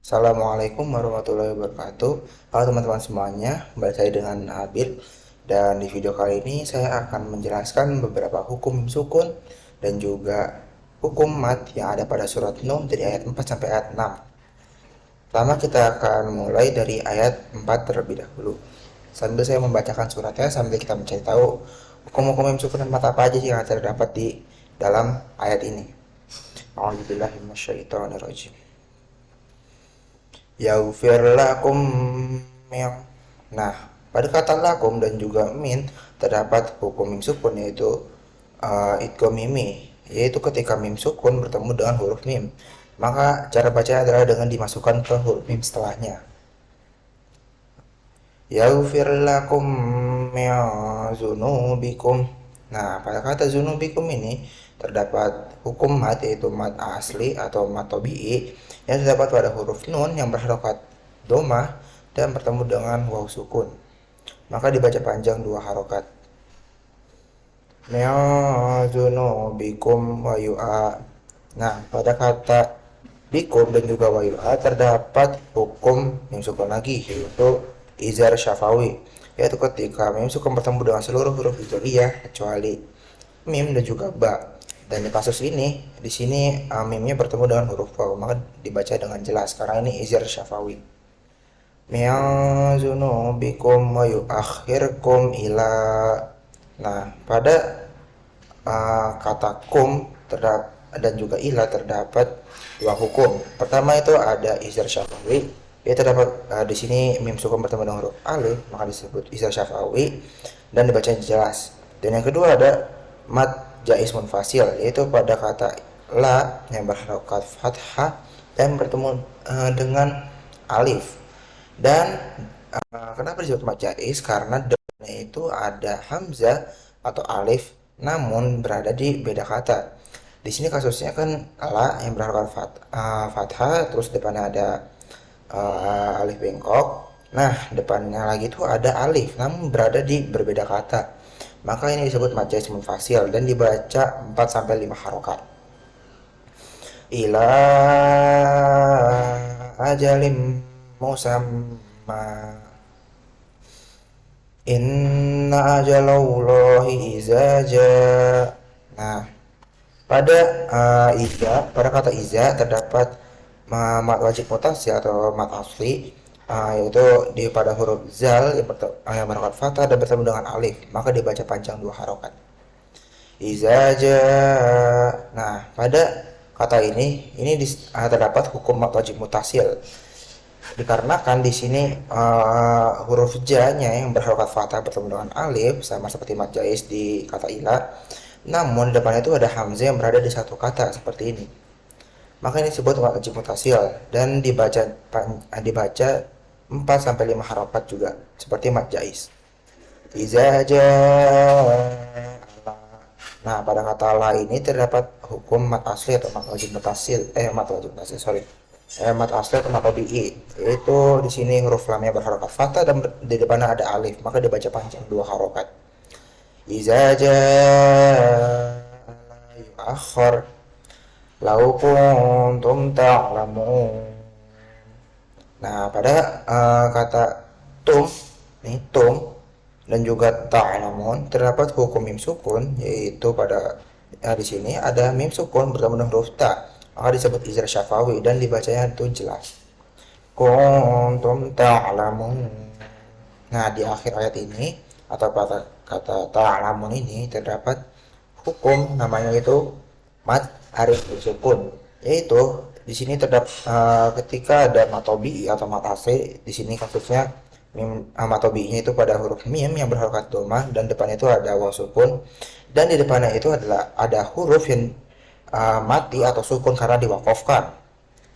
Assalamualaikum warahmatullahi wabarakatuh. Halo teman-teman semuanya, kembali saya dengan Abil. Dan di video kali ini saya akan menjelaskan beberapa hukum sukun dan juga hukum mat yang ada pada surat Nuh dari ayat 4 sampai ayat 6. Pertama kita akan mulai dari ayat 4 terlebih dahulu. Sambil saya membacakan suratnya sambil kita mencari tahu hukum-hukum sukun dan mat apa aja yang terdapat di dalam ayat ini. A'udzubillahi minasyaitonirrajim. Yaghfir lakum yang. Nah, pada kata lakum dan juga min terdapat hukum mim sukun yaitu idgham mimi, yaitu ketika mim sukun bertemu dengan huruf mim, maka cara bacanya adalah dengan dimasukkan ke huruf mim setelahnya. Yaghfir lakum min zunubikum. Nah, pada kata zunubikum ini terdapat hukum mat yaitu mat asli atau mat tabi'i yang terdapat pada huruf nun yang berharokat domah dan bertemu dengan waw sukun. Maka dibaca panjang dua harokat. Mi'azunubikum wa yu'a. Nah, pada kata bikum dan juga wa yu'a terdapat hukum mim sukun lagi yaitu izhar syafawi, yaitu ketika mim sukun bertemu dengan seluruh huruf hijaiyah kecuali mim dan juga ba. Dan di kasus ini, di sini mimnya bertemu dengan huruf waw, maka dibaca dengan jelas karena ini izhar syafawi. Mi'azunubikum wa yu'akhirkum ila. Nah, pada kata kum dan juga ila terdapat dua hukum. Pertama itu ada izhar syafawi, yaitu terdapat di sini mim sukun bertemu dengan huruf alif, maka disebut izhar syafawi dan dibaca jelas. Dan yang kedua ada mat jaiz munfasil, yaitu pada kata la yang berharokat fathah dan bertemu dengan alif. Dan kenapa disebut mat jaiz? Karena depannya itu ada hamzah atau alif namun berada di beda kata. Di sini kasusnya kan la yang berharokat fathah, terus depannya ada alif bengkok. Nah, depannya lagi itu ada alif namun berada di berbeda kata. Maka ini disebut mat jaiz munfasil dan dibaca 4 sampai 5 harokat. Ila ajalim musamma. Inna ajalallahi iza jaa. Nah, pada pada kata iza terdapat mat wajib mutasil atau mat asli, yaitu di pada huruf zal yang berharokat fathah dan bertemu dengan alif, maka dibaca panjang dua harokat. Iza jaa. Nah, pada kata ini terdapat hukum mat wajib mutasil dikarenakan di sini huruf ja-nya yang berharokat fathah bertemu dengan alif sama seperti mat jaiz di kata ila, namun depannya itu ada hamzah yang berada di satu kata seperti ini. Maka ini disebut mat wajib mutasil dan dibaca 4 sampai 5 harokat juga seperti mat jaiz. Iza jaa. Nah, pada kata la ini terdapat hukum mat asli atau mat wajib mutasil, mat asli atau mat tabi'i, yaitu di sini huruf lamnya berharokat fathah dan di depannya ada alif, maka dibaca panjang dua harokat. Iza jaa yu'akhir lau kuntum ta'lamun. Nah, pada kata tum dan juga ta'lamun terdapat hukum mim sukun, yaitu pada di sini ada mim sukun bertemu dengan huruf ta, maka disebut izhar syafawi dan dibacanya itu jelas. Kuntum ta'lamun. Nah, di akhir ayat ini atau pada kata ta'lamun ini terdapat hukum namanya itu mat arif sukun, yaitu di sini terdapat ketika ada mat tabi'i atau mat asli, di sini kasusnya mat tabi'inya itu pada huruf mim yang berharokat domah dan depannya itu ada waw sukun dan di depannya itu adalah ada huruf yang mati atau sukun karena diwakofkan.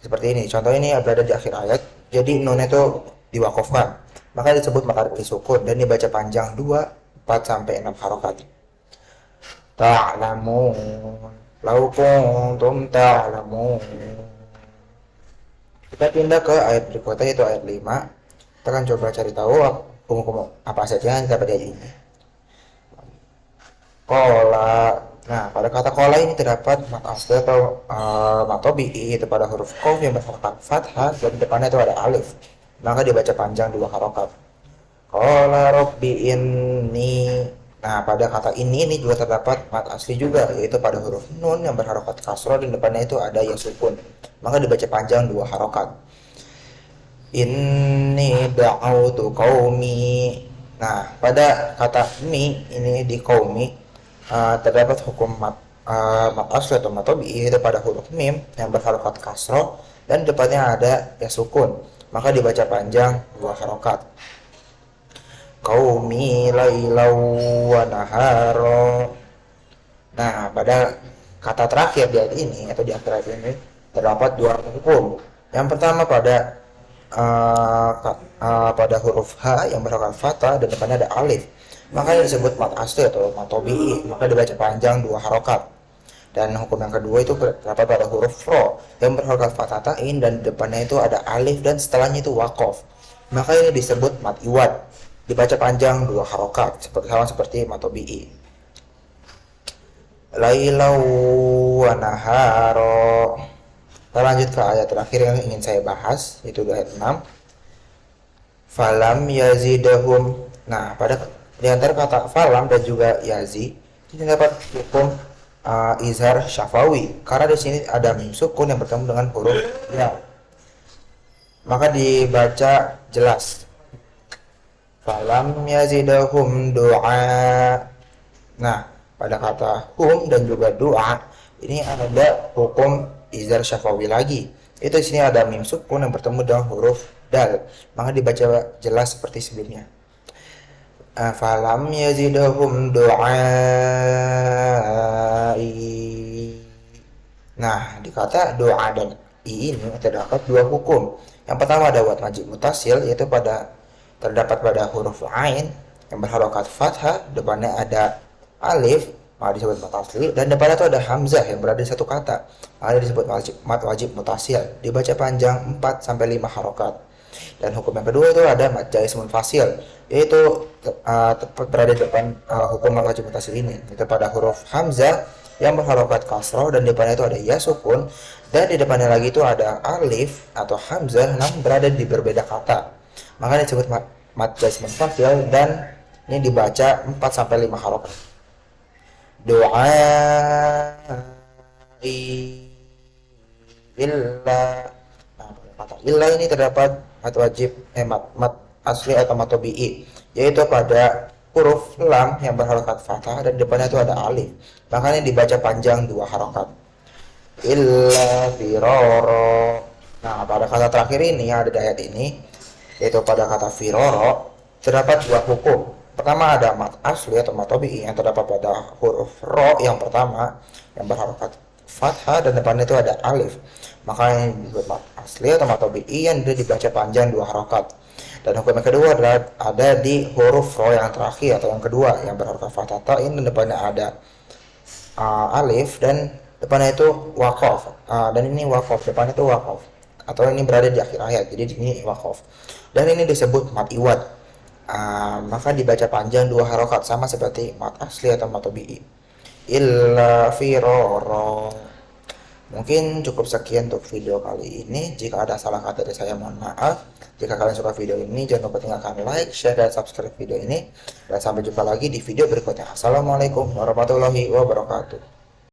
Seperti ini. Contoh ini berada di akhir ayat. Jadi nun itu diwakofkan. Maka disebut mat arif sukun dan dibaca panjang 2, 4 sampai 6 harokat. Ta'lamun. Lau kuntum ta'lamun. Kita pindah ke ayat berikutnya yaitu ayat 5. Kita akan coba cari tahu hukum apa saja yang dapat dari ini. Qala Nah, pada kata kola ini terdapat mat asli atau mat tobi'i itu pada huruf qaf yang berharokat fathah dan depannya itu ada alif. Maka dibaca panjang 2 harokat. Qala rabbi inni. Nah, pada kata ini juga terdapat mat asli juga, yaitu pada huruf nun yang berharokat kasroh dan depannya itu ada ya sukun. Maka dibaca panjang 2 harokat. Inni da'autu qaumi. Nah, pada kata mi ini di qaumi terdapat hukum mat asli atau mat tabi'i itu pada huruf mim yang berharokat kasroh dan depannya ada ya sukun. Maka dibaca panjang 2 harokat. Qaumi lailau wa naharo. Nah, pada kata terakhir di ayat ini atau di akhir ayat ini terdapat 2 hukum. Yang pertama pada huruf H yang berharokat fathah dan depannya ada alif, maka disebut mat asli atau mat tabi'i, maka dibaca panjang 2 harokat. Dan hukum yang kedua itu terdapat pada huruf ro yang berharokat fathatain dan depannya itu ada alif dan setelahnya itu waqaf, maka ini disebut mat iwad, dibaca panjang 2 harokat sama seperti mat tabi'i. Lailau wa naharo. Kita lanjut ke ayat terakhir yang ingin saya bahas, yaitu ayat 6. Falam yazidahum. Nah, di antara kata falam dan juga yazi ini dapat hukum izhar syafawi, karena di sini ada mim sukun yang bertemu dengan huruf ya. Maka dibaca jelas. Falam yazidahum du'a. Nah, pada kata hum dan juga doa ini ada hukum izhar syafawi lagi. Itu di sini ada mim sukun yang bertemu dengan huruf dal, maka dibaca jelas seperti sebelumnya. Falam yazidahum du'ai. Nah, di kata doa dan i ini terdapat 2 hukum. Yang pertama ada wad majib mutasil, yaitu terdapat pada huruf ain yang berharokat fathah, depannya ada alif, maka disebut mat asli, dan depannya itu ada hamzah yang berada di satu kata, maka disebut mat wajib mutasil, dibaca panjang 4-5 harokat. Dan hukum yang kedua itu ada mat jaiz munfasil, yaitu tepat berada di depan hukum mat wajib mutasil ini, itu pada huruf hamzah yang berharokat kasroh dan depannya itu ada ya sukun, dan di depannya lagi itu ada alif atau hamzah namun berada di berbeda kata, maka disebut mat jaiz munfasil dan ini dibaca 4-5 harokat. Doa illa. Nah, pada kata illa ini terdapat mat wajib mat asli atau mat tabi'i, yaitu pada huruf lam yang berharokat fathah dan depannya itu ada alif, makanya dibaca panjang 2 harokat. Illa firoro. Nah, pada kata terakhir ini yang ada di ayat ini, yaitu pada kata firoro, terdapat 2 hukum. Pertama ada mat asli atau mat tabi'i yang terdapat pada huruf ro yang pertama yang berharokat fathah dan depannya itu ada alif, maka yang disebut mat asli atau mat tabi'i yang dibaca panjang 2 harokat. Dan hukum yang kedua ada di huruf ro yang terakhir atau yang kedua yang berharokat fathah ta'in dan depannya ada alif dan depannya itu waqaf, dan ini waqaf, depannya itu waqaf atau ini berada di akhir ayat, jadi ini waqaf, dan ini disebut mat iwad. Maka dibaca panjang 2 harokat sama seperti mat asli atau mat tabi'i. Illa firoro. Mungkin cukup sekian untuk video kali ini. Jika ada salah kata dari saya mohon maaf. Jika kalian suka video ini jangan lupa tinggalkan like, share, dan subscribe video ini. Dan sampai jumpa lagi di video berikutnya. Assalamualaikum warahmatullahi wabarakatuh.